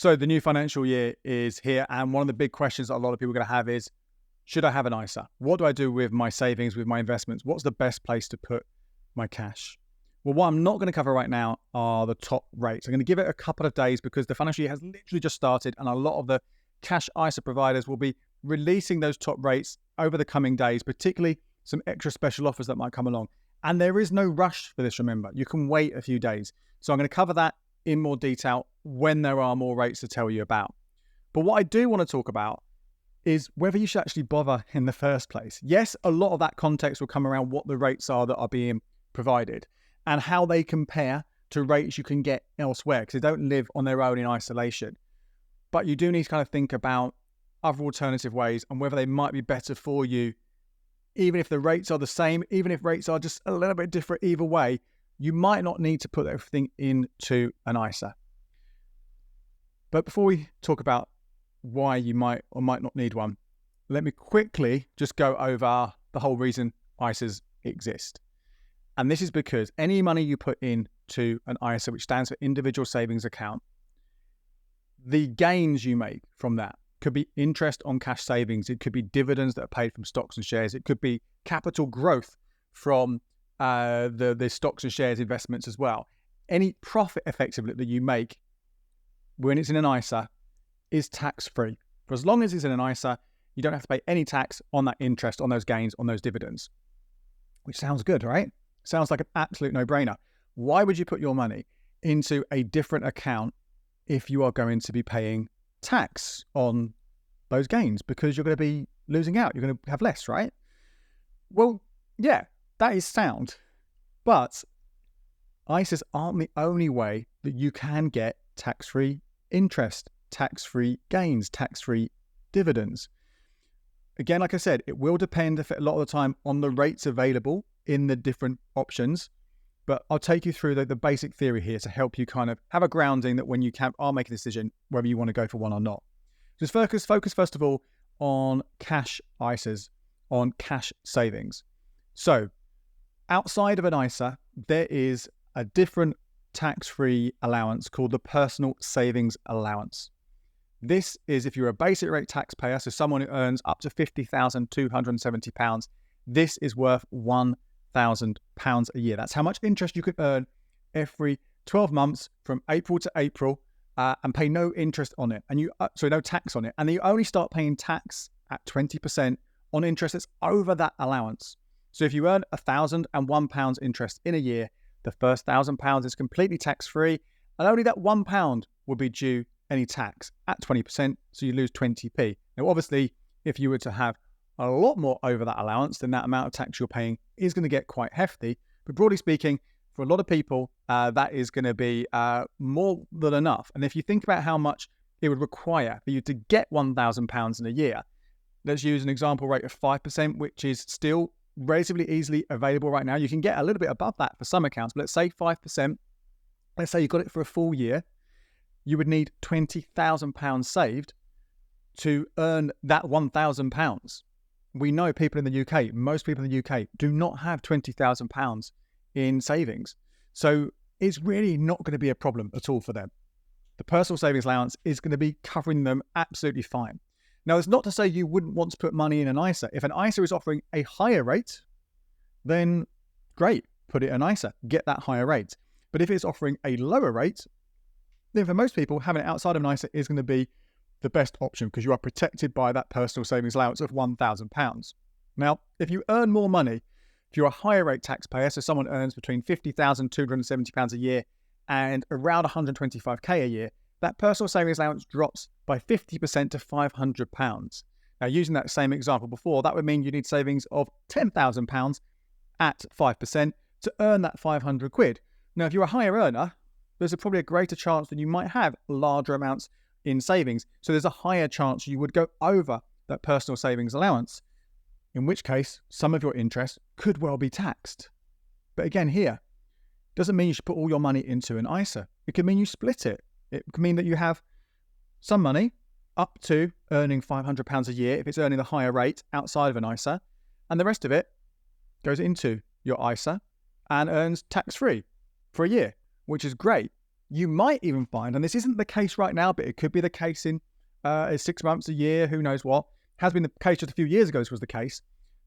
So the new financial year is here, and one of the big questions that a lot of people are going to have is, should I have an ISA? What do I do with my savings, with my investments? What's the best place to put my cash? Well, what I'm not going to cover right now are the top rates. I'm going to give it a couple of days because the financial year has literally just started, and a lot of the cash ISA providers will be releasing those top rates over the coming days, particularly some extra special offers that might come along. And there is no rush for this, remember. You can wait a few days. So I'm going to cover that in more detail when there are more rates to tell you about. But what I do want to talk about is whether you should actually bother in the first place. Yes, a lot of that context will come around what the rates are that are being provided and how they compare to rates you can get elsewhere, because they don't live on their own in isolation. But you do need to kind of think about other alternative ways and whether they might be better for you, even if the rates are the same, even if rates are just a little bit different either way. You might not need to put everything into an ISA. But before we talk about why you might or might not need one, let me quickly just go over the whole reason ISAs exist. And this is because any money you put into an ISA, which stands for individual savings account, the gains you make from that could be interest on cash savings. It could be dividends that are paid from stocks and shares. It could be capital growth from the stocks and shares investments as well. Any profit effectively that you make when it's in an ISA is tax-free. For as long as it's in an ISA, you don't have to pay any tax on that interest, on those gains, on those dividends. Which sounds good, right? Sounds like an absolute no-brainer. Why would you put your money into a different account if you are going to be paying tax on those gains? Because you're going to be losing out. You're going to have less, right? Well, yeah, that is sound. But ISAs aren't the only way that you can get tax-free interest, tax-free gains, tax-free dividends. Again, like I said, it will depend a lot of the time on the rates available in the different options. But I'll take you through the basic theory here to help you kind of have a grounding that when you are making a decision whether you want to go for one or not. Just focus first of all on cash ISAs, on cash savings. So outside of an ISA, there is a different tax-free allowance called the personal savings allowance. This is if you're a basic rate taxpayer, so someone who earns up to £50,270, this is worth £1,000 a year. That's how much interest you could earn every 12 months from April to April and pay no interest on it. And no tax on it. And you only start paying tax at 20% on interest that's over that allowance. So if you earn £1,001 interest in a year, the first £1,000 is completely tax-free, and only that £1 will be due any tax at 20%, so you lose 20p. Now, obviously, if you were to have a lot more over that allowance, then that amount of tax you're paying is going to get quite hefty. But broadly speaking, for a lot of people, that is going to be more than enough. And if you think about how much it would require for you to get £1,000 in a year, let's use an example rate of 5%, which is still relatively easily available right now. You can get a little bit above that for some accounts, but let's say 5%. Let's say you got it for a full year. You would need £20,000 saved to earn that £1,000. We know people in the UK, most people in the UK do not have £20,000 in savings. So it's really not going to be a problem at all for them. The personal savings allowance is going to be covering them absolutely fine. Now, it's not to say you wouldn't want to put money in an ISA. If an ISA is offering a higher rate, then great, put it in an ISA, get that higher rate. But if it's offering a lower rate, then for most people, having it outside of an ISA is going to be the best option because you are protected by that personal savings allowance of £1,000. Now, if you earn more money, if you're a higher rate taxpayer, so someone earns between £50,270 a year and around £125k a year, that personal savings allowance drops by 50% to £500. Now, using that same example before, that would mean you need savings of £10,000 at 5% to earn that 500 quid. Now, if you're a higher earner, there's probably a greater chance that you might have larger amounts in savings. So there's a higher chance you would go over that personal savings allowance, in which case some of your interest could well be taxed. But again, here, doesn't mean you should put all your money into an ISA. It could mean you split it. It could mean that you have some money up to earning £500 a year if it's earning the higher rate outside of an ISA, and the rest of it goes into your ISA and earns tax-free for a year, which is great. You might even find, and this isn't the case right now, but it could be the case in 6 months, a year, who knows what, has been the case just a few years ago, this was the case,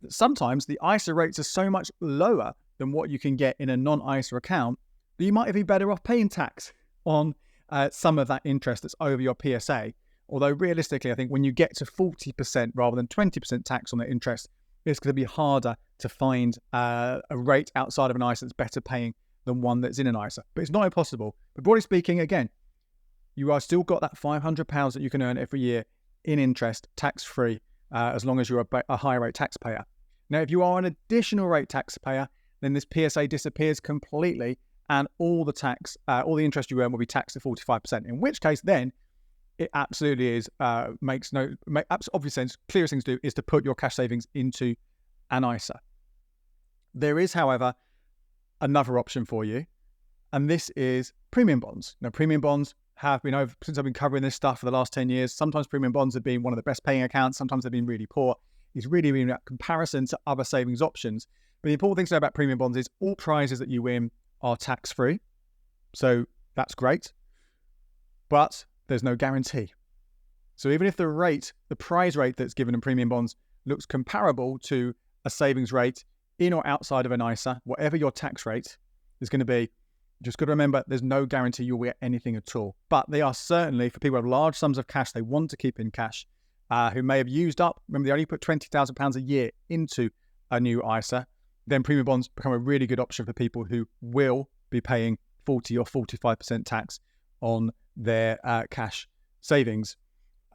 that sometimes the ISA rates are so much lower than what you can get in a non-ISA account that you might be better off paying tax on some of that interest that's over your PSA. Although realistically, I think when you get to 40% rather than 20% tax on the interest, it's going to be harder to find a rate outside of an ISA that's better paying than one that's in an ISA. But it's not impossible. But broadly speaking, again, you are still got that £500 that you can earn every year in interest, tax-free, as long as you're a high rate taxpayer. Now, if you are an additional rate taxpayer, then this PSA disappears completely, and all the tax, all the interest you earn will be taxed at 45%. In which case, then it absolutely is makes obvious sense. Clearest thing to do is to put your cash savings into an ISA. There is, however, another option for you, and this is premium bonds. Now, premium bonds have been over since I've been covering this stuff for the last 10 years. Sometimes premium bonds have been one of the best paying accounts. Sometimes they've been really poor. It's really been a comparison to other savings options. But the important thing to know about premium bonds is all prizes that you win are tax-free. So that's great. But there's no guarantee. So even if the prize rate that's given in premium bonds looks comparable to a savings rate in or outside of an ISA, whatever your tax rate is going to be, just got to remember there's no guarantee you'll get anything at all. But they are certainly, for people who have large sums of cash they want to keep in cash, who may have used up, remember they only put £20,000 a year into a new ISA, then premium bonds become a really good option for people who will be paying 40 or 45% tax on their cash savings.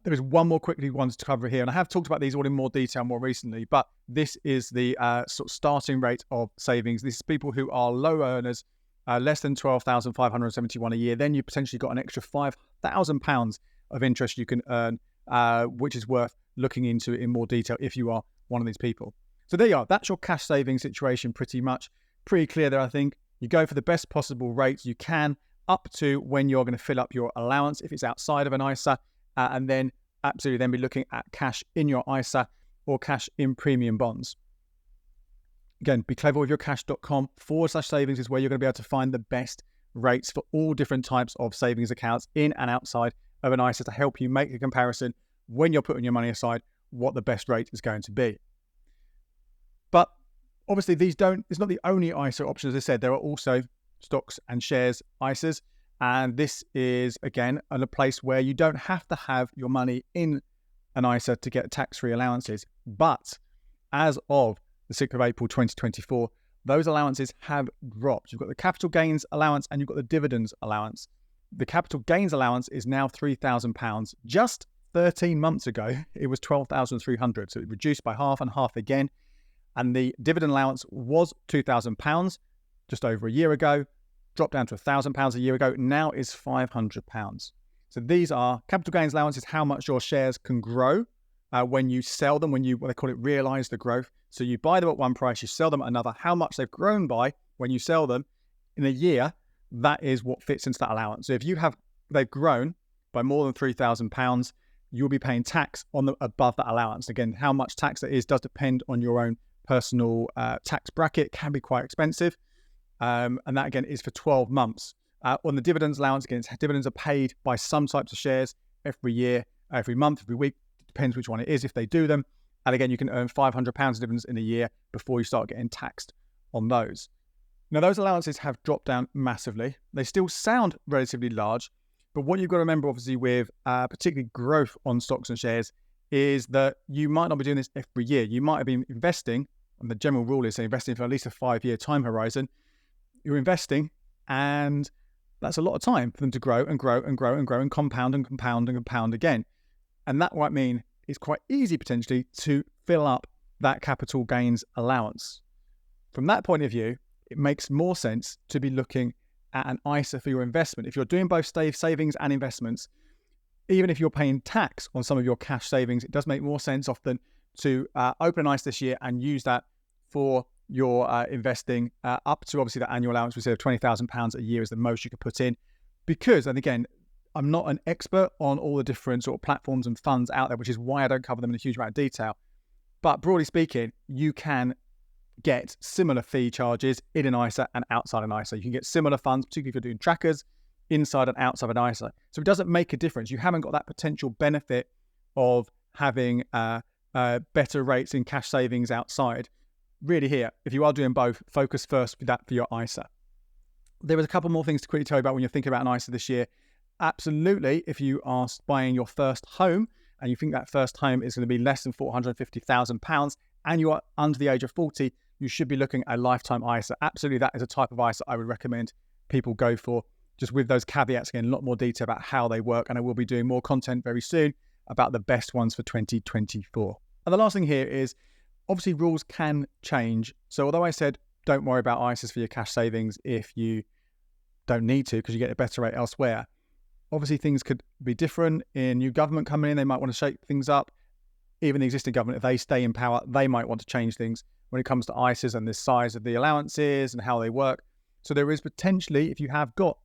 There is one more quickly ones to cover here, and I have talked about these all in more detail more recently, but this is the sort of starting rate of savings. This is people who are low earners, less than £12,571 a year. Then you potentially got an extra £5,000 of interest you can earn, which is worth looking into in more detail if you are one of these people. So there you are. That's your cash saving situation pretty much. Pretty clear there, I think. You go for the best possible rates you can up to when you're going to fill up your allowance if it's outside of an ISA, and then absolutely then be looking at cash in your ISA or cash in premium bonds. Again, becleverwithyourcash.com/savings is where you're going to be able to find the best rates for all different types of savings accounts in and outside of an ISA to help you make a comparison when you're putting your money aside, what the best rate is going to be. But obviously it's not the only ISA option. As I said, there are also stocks and shares ISAs. And this is, again, a place where you don't have to have your money in an ISA to get tax-free allowances. But as of the 6th of April 2024, those allowances have dropped. You've got the capital gains allowance and you've got the dividends allowance. The capital gains allowance is now £3,000. Just 13 months ago, it was £12,300. So it reduced by half and half again. And the dividend allowance was £2,000 just over a year ago, dropped down to £1,000 a year ago, now is £500. So these are capital gains allowances, how much your shares can grow when you sell them, what they call it, realize the growth. So you buy them at one price, you sell them at another, how much they've grown by when you sell them in a year, that is what fits into that allowance. So if they've grown by more than £3,000, you'll be paying tax on above that allowance. Again, how much tax that is does depend on your own personal tax bracket. It can be quite expensive. And that, again, is for 12 months. On the dividends allowance, again, dividends are paid by some types of shares every year, every month, every week. It depends which one it is if they do them. And again, you can earn £500 of dividends in a year before you start getting taxed on those. Now, those allowances have dropped down massively. They still sound relatively large, but what you've got to remember, obviously, with particularly growth on stocks and shares is that you might not be doing this every year. You might have been investing, and the general rule is investing for at least a 5-year time horizon. You're investing, and that's a lot of time for them to grow and grow and grow and grow and compound and compound and compound again. And that might mean it's quite easy potentially to fill up that capital gains allowance. From that point of view, it makes more sense to be looking at an ISA for your investment. If you're doing both savings and investments, even if you're paying tax on some of your cash savings, it does make more sense often to open an ISA this year and use that for your investing up to obviously that annual allowance we said of £20,000 a year is the most you could put in. Because, and again, I'm not an expert on all the different sort of platforms and funds out there, which is why I don't cover them in a huge amount of detail. But broadly speaking, you can get similar fee charges in an ISA and outside an ISA. You can get similar funds, particularly if you're doing trackers, inside and outside of an ISA. So it doesn't make a difference. You haven't got that potential benefit of having better rates in cash savings outside. Really here, if you are doing both, focus first with that for your ISA. There was a couple more things to quickly tell you about when you're thinking about an ISA this year. Absolutely, if you are buying your first home and you think that first home is going to be less than £450,000 and you are under the age of 40, you should be looking at a lifetime ISA. Absolutely, that is a type of ISA I would recommend people go for, just with those caveats. Again, a lot more detail about how they work, and I will be doing more content very soon about the best ones for 2024. And the last thing here is, obviously rules can change. So although I said don't worry about ISAs for your cash savings if you don't need to because you get a better rate elsewhere, obviously things could be different. In new government coming in, they might want to shake things up. Even the existing government, if they stay in power, they might want to change things when it comes to ISAs and the size of the allowances and how they work. So there is potentially, if you have got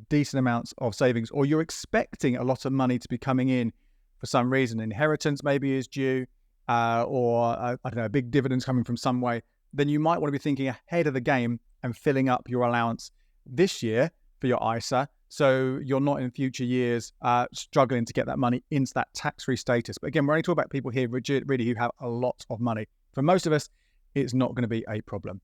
decent amounts of savings or you're expecting a lot of money to be coming in for some reason, inheritance maybe is due, or I don't know, big dividends coming from some way, then you might want to be thinking ahead of the game and filling up your allowance this year for your ISA, so you're not in future years struggling to get that money into that tax-free status. But again, we're only talking about people here really who have a lot of money. For most of us, it's not going to be a problem.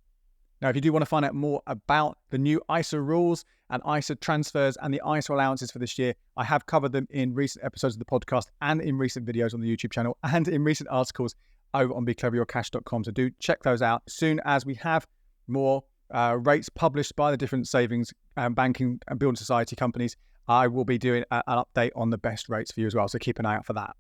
Now, if you do want to find out more about the new ISA rules and ISA transfers and the ISA allowances for this year, I have covered them in recent episodes of the podcast and in recent videos on the YouTube channel and in recent articles over on becleveryourcash.com. So do check those out. As soon as we have more rates published by the different savings and banking and building society companies, I will be doing an update on the best rates for you as well. So keep an eye out for that.